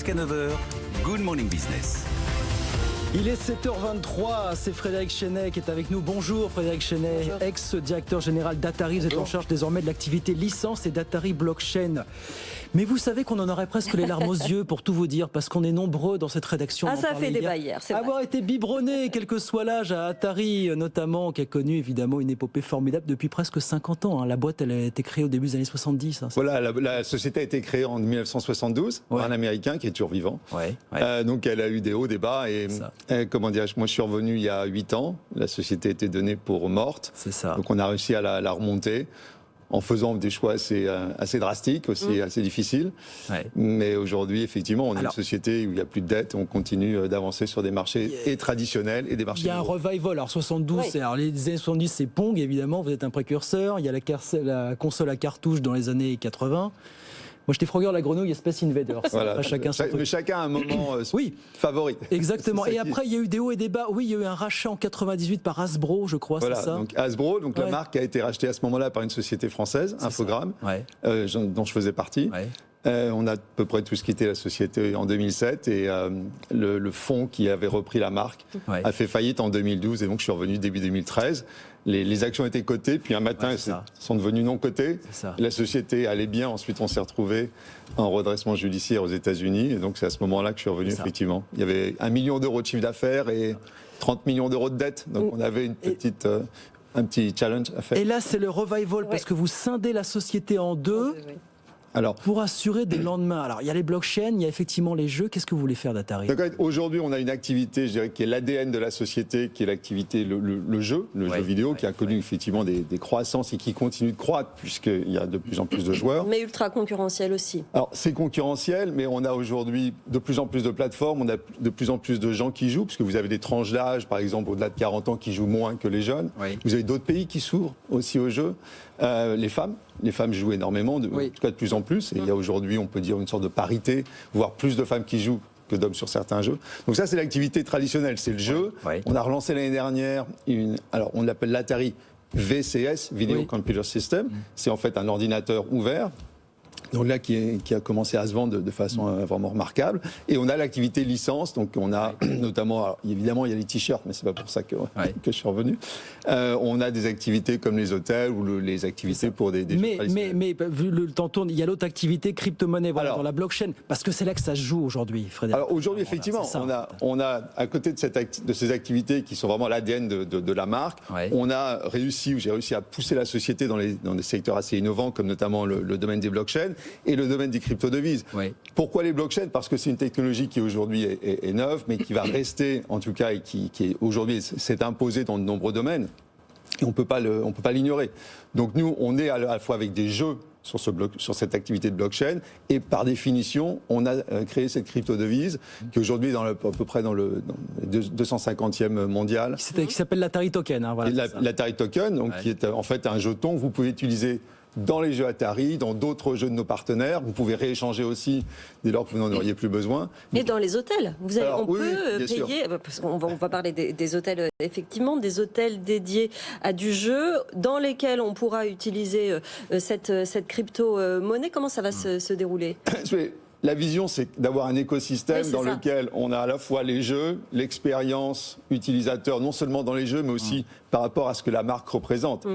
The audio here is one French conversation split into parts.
jusqu'à 9h, Good Morning Business. Il est 7h23, c'est Frédéric Chenet qui est avec nous. Bonjour Frédéric Chenet, ex-directeur général d'Atari. Vous êtes en charge désormais de l'activité licence et d'Atari Blockchain. Mais vous savez qu'on en aurait presque les larmes aux yeux pour tout vous dire, parce qu'on est nombreux dans cette rédaction. Ah, ça a fait débat hier, c'est vrai. Avoir été biberonné, quel que soit l'âge, à Atari notamment, qui a connu évidemment une épopée formidable depuis presque 50 ans. La boîte, elle a été créée au début des années 70. Voilà, la société a été créée en 1972 par un Américain qui est toujours vivant. Donc elle a eu des hauts, des bas. Et comment dirais-je, moi je suis revenu il y a 8 ans. La société était donnée pour morte. C'est ça. Donc on a réussi à la remonter, en faisant des choix assez drastiques, aussi assez difficiles. Mais aujourd'hui, effectivement, on est une société où il n'y a plus de dettes, on continue d'avancer sur des marchés traditionnels et des marchés nouveaux. Il y a un revival, alors 72, alors les années 70 c'est Pong évidemment, vous êtes un précurseur, il y a la console à cartouches dans les années 80. Moi, j'étais Frogger la grenouille et Space Invaders. Voilà. Mais chacun a un moment favori. Exactement. Et après, il y a eu des hauts et des bas. Oui, il y a eu un rachat en 98 par Hasbro, je crois, voilà, c'est ça. Donc Hasbro, la marque a été rachetée à ce moment-là par une société française, Infogrames, dont je faisais partie. On a à peu près tout ce qui était la société en 2007 et le fonds qui avait repris la marque a fait faillite en 2012 et donc je suis revenu début 2013. Les actions étaient cotées, puis un matin elles sont devenues non cotées. La société allait bien, ensuite on s'est retrouvé en redressement judiciaire aux États-Unis et donc c'est à ce moment-là que je suis revenu effectivement. Il y avait 1 million d'euros de chiffre d'affaires et 30 millions d'euros de dettes, donc on avait une petite... un petit challenge à faire. Et là, c'est le revival, parce que vous scindez la société en deux. Alors, pour assurer des lendemains. Alors, il y a les blockchains, il y a effectivement les jeux. Qu'est-ce que vous voulez faire d'Atari ? Aujourd'hui, on a une activité, je dirais, qui est l'ADN de la société, qui est l'activité, le jeu vidéo, qui a connu effectivement des croissances et qui continue de croître, puisqu'il y a de plus en plus de joueurs. Mais ultra concurrentiel aussi. Alors, c'est concurrentiel, mais on a aujourd'hui de plus en plus de plateformes, on a de plus en plus de gens qui jouent, puisque vous avez des tranches d'âge, par exemple, au-delà de 40 ans, qui jouent moins que les jeunes. Vous avez d'autres pays qui s'ouvrent aussi aux jeux. Les femmes jouent énormément, en tout cas de plus en plus. Et il y a aujourd'hui, on peut dire, une sorte de parité, voire plus de femmes qui jouent que d'hommes sur certains jeux. Donc ça, c'est l'activité traditionnelle, c'est le jeu. On a relancé l'année dernière, alors on l'appelle l'Atari VCS, Video Computer System. C'est en fait un ordinateur ouvert. Donc là, qui a commencé à se vendre de façon vraiment remarquable. Et on a l'activité licence, donc on a notamment, alors, évidemment, il y a les t-shirts, mais c'est pas pour ça que je suis revenu. On a des activités comme les hôtels ou les activités pour des jeux traditionnels. Mais vu le temps tourne, il y a l'autre activité, crypto-monnaie, dans la blockchain, parce que c'est là que ça se joue aujourd'hui, Frédéric. Alors aujourd'hui, effectivement, on a à côté de ces activités qui sont vraiment l'ADN de la marque, j'ai réussi à pousser la société dans des secteurs assez innovants, comme notamment le domaine des blockchains et le domaine des crypto-devises. Pourquoi les blockchains ? Parce que c'est une technologie qui aujourd'hui est neuve, mais qui va rester, en tout cas, et qui aujourd'hui s'est imposée dans de nombreux domaines. Et on peut pas l'ignorer. Donc nous, on est à la fois avec des jeux sur cette activité de blockchain, et par définition, on a créé cette crypto-devise qui aujourd'hui est à peu près dans le 250e mondial. Qui s'appelle l'Atari Token. L'Atari Token, donc, qui est en fait un jeton que vous pouvez utiliser dans les jeux Atari, dans d'autres jeux de nos partenaires. Vous pouvez rééchanger aussi dès lors que vous n'en auriez plus besoin. Et dans les hôtels, on peut payer, parce qu'on va parler des hôtels, effectivement, des hôtels dédiés à du jeu, dans lesquels on pourra utiliser cette crypto-monnaie. Comment ça va se dérouler ? La vision, c'est d'avoir un écosystème dans lequel on a à la fois les jeux, l'expérience utilisateur, non seulement dans les jeux, mais aussi par rapport à ce que la marque représente.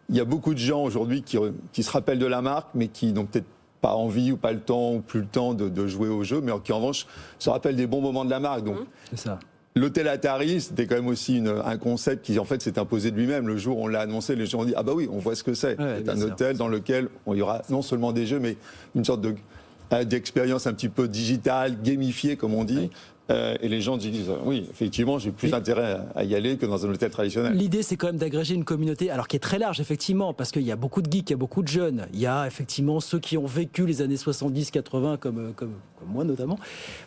Il y a beaucoup de gens aujourd'hui qui se rappellent de la marque, mais qui n'ont peut-être pas envie ou pas le temps ou plus le temps de jouer au jeu, mais qui en revanche se rappellent des bons moments de la marque. Donc, c'est ça. L'hôtel Atari, c'était quand même aussi un concept qui en fait s'est imposé de lui-même. Le jour où on l'a annoncé, les gens ont dit « Ah bah oui, on voit ce que c'est ». C'est un hôtel dans lequel il y aura non seulement des jeux, mais une sorte d'expérience un petit peu digitale, gamifiée comme on dit. Et les gens disent oui, effectivement, j'ai plus intérêt à y aller que dans un hôtel traditionnel. L'idée, c'est quand même d'agréger une communauté, alors qui est très large, effectivement, parce qu'il y a beaucoup de geeks, il y a beaucoup de jeunes. Il y a effectivement ceux qui ont vécu les années 70-80, comme moi notamment.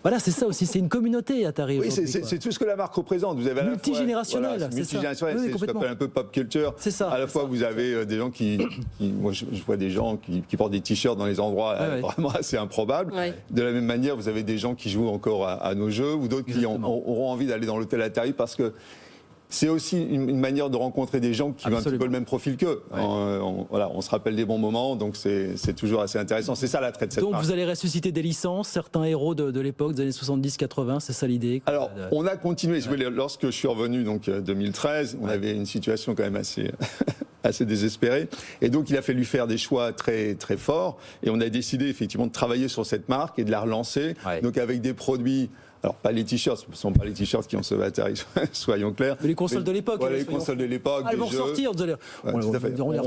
Voilà, c'est ça aussi, c'est une communauté Atari. Oui, c'est tout ce que la marque représente. Vous avez multigénérationnel, c'est multigénérationnel, c'est ce qu'on appelle un peu pop culture. C'est ça. À la fois, vous avez des gens moi, je vois des gens qui portent des t-shirts dans les endroits vraiment assez improbables. De la même manière, vous avez des gens qui jouent encore à nos jeux, ou d'autres qui auront envie d'aller dans l'hôtel Atari parce que, je dirais, il y a une sorte de, comment dirais-je, de fierté, de c'est aussi une manière de rencontrer des gens qui ont un petit peu le même profil qu'eux. Ouais. On se rappelle des bons moments, donc c'est toujours assez intéressant. C'est ça l'attrait de cette marque. Donc vous allez ressusciter des licences, certains héros de l'époque, des années 70-80, c'est ça l'idée? Alors, on a continué. Lorsque je suis revenu, donc 2013, on avait une situation quand même assez désespérée. Et donc, il a fallu faire des choix très, très forts. Et on a décidé effectivement de travailler sur cette marque et de la relancer. Ouais. Donc, avec des produits... Alors, pas les t-shirts, ce ne sont pas les t-shirts qui ont sauvé Atari, soyons clairs. Mais les consoles de l'époque. Voilà, les consoles de l'époque. Elles vont sortir, vous allez... on les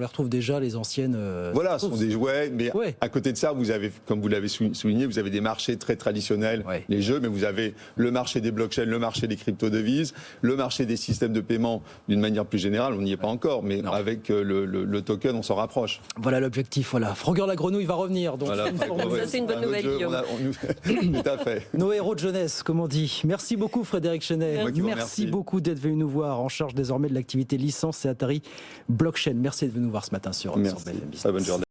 retrouve déjà, les anciennes. Voilà, ce sont des jouets, mais à côté de ça, vous avez, comme vous l'avez souligné, vous avez des marchés très traditionnels, les jeux, mais vous avez le marché des blockchains, le marché des crypto-devises, le marché des systèmes de paiement d'une manière plus générale, on n'y est pas encore, mais avec le token, on s'en rapproche. Voilà l'objectif, voilà. Frogger la grenouille va revenir. Donc voilà, ça, c'est une bonne nouvelle, Guillaume. Tout à fait. Héros de jeunesse, comme on dit. Merci beaucoup Frédéric Chenet. Merci beaucoup d'être venu nous voir, en charge désormais de l'activité licence et Atari Blockchain. Merci d'être venu nous voir ce matin sur BFM Business. Bonne journée.